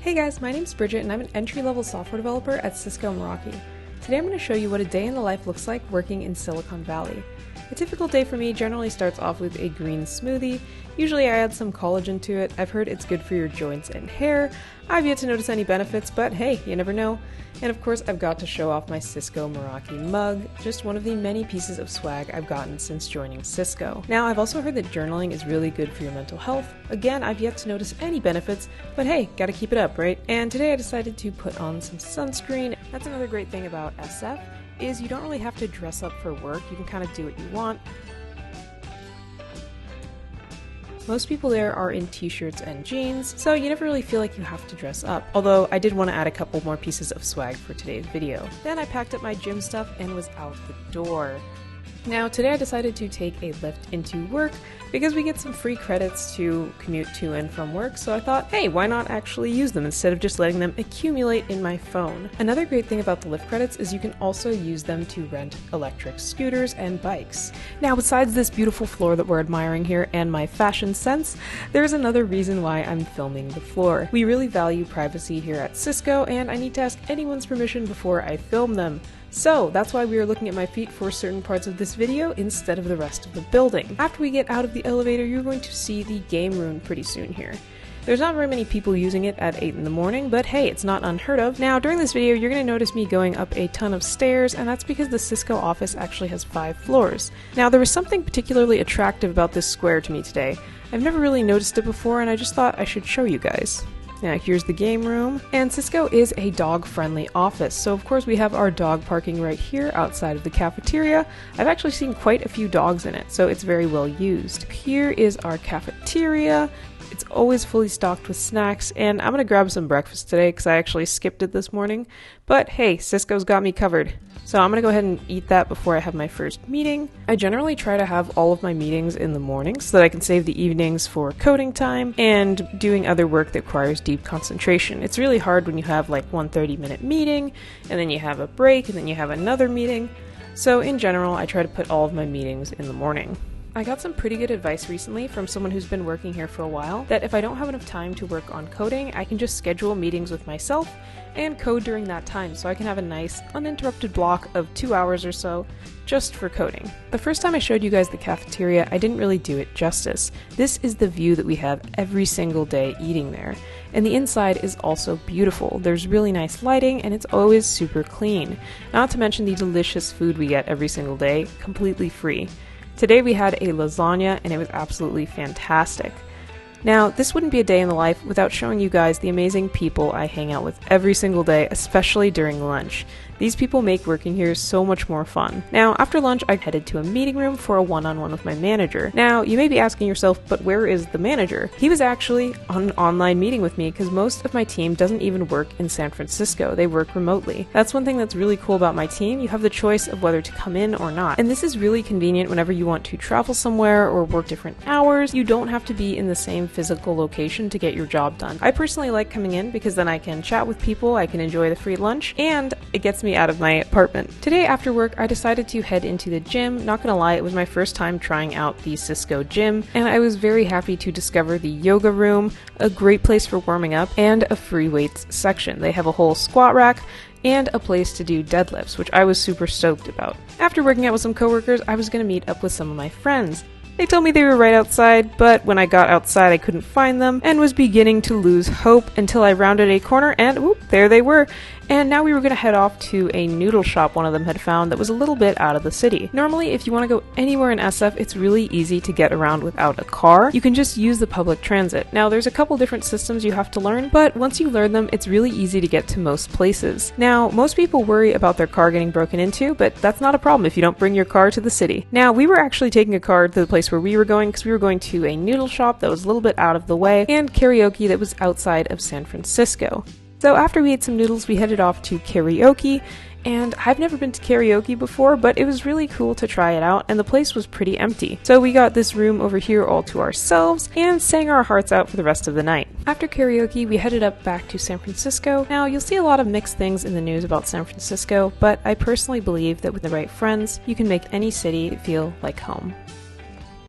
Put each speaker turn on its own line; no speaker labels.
Hey guys, my name's Bridget and I'm an entry-level software developer at Cisco Meraki. Today I'm going to show you what a day in the life looks like working in Silicon Valley. A typical day for me generally starts off with a green smoothie. Usually I add some collagen to it. I've heard it's good for your joints and hair. I've yet to notice any benefits, but hey, you never know. And of course I've got to show off my Cisco Meraki mug, just one of the many pieces of swag I've gotten since joining Cisco. Now I've also heard that journaling is really good for your mental health. Again, I've yet to notice any benefits, but hey, gotta keep it up, right? And today I decided to put on some sunscreen. That's another great thing about SF, is you don't really have to dress up for work. You can kind of do what you want. Most people there are in t-shirts and jeans, so you never really feel like you have to dress up, although I did want to add a couple more pieces of swag for today's video. Then I packed up my gym stuff and was out the door. Now today I decided to take a Lyft into work because we get some free credits to commute to and from work, so I thought, hey, why not actually use them instead of just letting them accumulate in my phone? Another great thing about the Lyft credits is you can also use them to rent electric scooters and bikes. Now besides this beautiful floor that we're admiring here and my fashion sense, there's another reason why I'm filming the floor. We really value privacy here at Cisco and I need to ask anyone's permission before I film them. So that's why we are looking at my feet for certain parts of this video instead of the rest of the building. After we get out of the elevator, you're going to see the game room pretty soon here. There's not very many people using it at 8 in the morning, but hey, it's not unheard of. Now, during this video, you're going to notice me going up a ton of stairs, and that's because the Cisco office actually has 5 floors. Now, there was something particularly attractive about this square to me today. I've never really noticed it before, and I just thought I should show you guys. Now here's the game room, and Cisco is a dog-friendly office, so of course we have our dog parking right here outside of the cafeteria. I've actually seen quite a few dogs in it, so it's very well used. Here is our cafeteria. It's always fully stocked with snacks, and I'm gonna grab some breakfast today because I actually skipped it this morning. But hey, Cisco's got me covered. So I'm gonna go ahead and eat that before I have my first meeting. I generally try to have all of my meetings in the morning so that I can save the evenings for coding time and doing other work that requires deep concentration. It's really hard when you have like one 30-minute meeting, and then you have a break, and then you have another meeting. So in general, I try to put all of my meetings in the morning. I got some pretty good advice recently from someone who's been working here for a while, that if I don't have enough time to work on coding, I can just schedule meetings with myself and code during that time, so I can have a nice uninterrupted block of 2 hours or so just for coding. The first time I showed you guys the cafeteria, I didn't really do it justice. This is the view that we have every single day eating there, and the inside is also beautiful. There's really nice lighting and it's always super clean, not to mention the delicious food we get every single day, completely free. Today we had a lasagna and it was absolutely fantastic. Now, this wouldn't be a day in the life without showing you guys the amazing people I hang out with every single day, especially during lunch. These people make working here so much more fun. Now, after lunch, I headed to a meeting room for a one-on-one with my manager. Now, you may be asking yourself, but where is the manager? He was actually on an online meeting with me because most of my team doesn't even work in San Francisco. They work remotely. That's one thing that's really cool about my team. You have the choice of whether to come in or not. And this is really convenient whenever you want to travel somewhere or work different hours. You don't have to be in the same physical location to get your job done. I personally like coming in because then I can chat with people, I can enjoy the free lunch, and it gets me out of my apartment. Today after work, I decided to head into the gym. Not gonna lie, it was my first time trying out the Cisco gym, and I was very happy to discover the yoga room, a great place for warming up, and a free weights section. They have a whole squat rack and a place to do deadlifts, which I was super stoked about. After working out with some coworkers, I was gonna meet up with some of my friends. They told me they were right outside, but when I got outside I couldn't find them and was beginning to lose hope until I rounded a corner and whoop, there they were. And now we were going to head off to a noodle shop one of them had found that was a little bit out of the city. Normally, if you want to go anywhere in SF, it's really easy to get around without a car. You can just use the public transit. Now, there's a couple different systems you have to learn, but once you learn them, it's really easy to get to most places. Now, most people worry about their car getting broken into, but that's not a problem if you don't bring your car to the city. Now, we were actually taking a car to the place where we were going because we were going to a noodle shop that was a little bit out of the way and karaoke that was outside of San Francisco. So after we ate some noodles, we headed off to karaoke, and I've never been to karaoke before, but it was really cool to try it out, and the place was pretty empty. So we got this room over here all to ourselves, and sang our hearts out for the rest of the night. After karaoke, we headed up back to San Francisco. Now, you'll see a lot of mixed things in the news about San Francisco, but I personally believe that with the right friends, you can make any city feel like home.